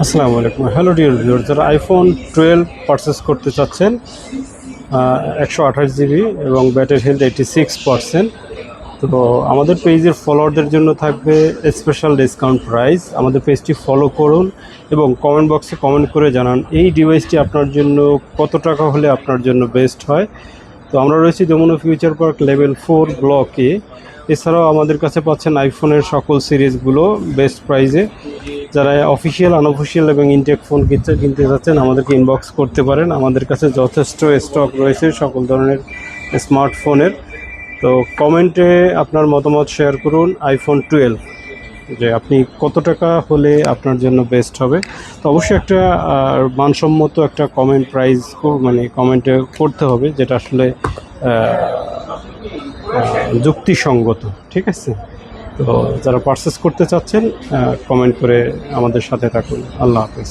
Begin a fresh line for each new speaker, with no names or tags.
আসসালামু আলাইকুম। Hello dear viewer, যারা আইফোন 12 পারচেস করতে চাচ্ছেন 128 জিবি এবং ব্যাটারি হেলথ 86%, তো আমাদের পেজের ফলোয়ারদের জন্য থাকবে স্পেশাল ডিসকাউন্ট প্রাইস। আমাদের পেজটি ফলো করুন এবং কমেন্ট বক্সে কমেন্ট করে জানান এই ডিভাইসটি আপনার জন্য কত টাকা হলে আপনার জন্য বেস্ট হয়। তো আমরা রয়েছি যমুনা ফিউচার পার্ক লেভেল 4 ব্লকে। এছাড়াও আমাদের কাছে পাচ্ছেন আইফোনের সকল সিরিজগুলো বেস্ট প্রাইসে। যারা অফিসিয়াল, আনঅফিসিয়াল এবং ইনটেক ফোন কিনতে চাচ্ছেন আমাদেরকে ইনবক্স করতে পারেন। আমাদের কাছে যথেষ্ট স্টক রয়েছে সকল ধরনের স্মার্টফোনের। তো কমেন্টে আপনার মতামত শেয়ার করুন আইফোন 12 যে আপনি কত টাকা হলে আপনার জন্য বেস্ট হবে। তো অবশ্যই একটা মানসম্মত একটা কমেন্ট প্রাইস মানে কমেন্টে করতে হবে, যেটা আসলে যুক্তিসঙ্গত। ঠিক আছে? তো যারা পারচেস করতে চাচ্ছেন কমেন্ট করে আমাদের সাথে থাকুন। আল্লাহ হাফেজ।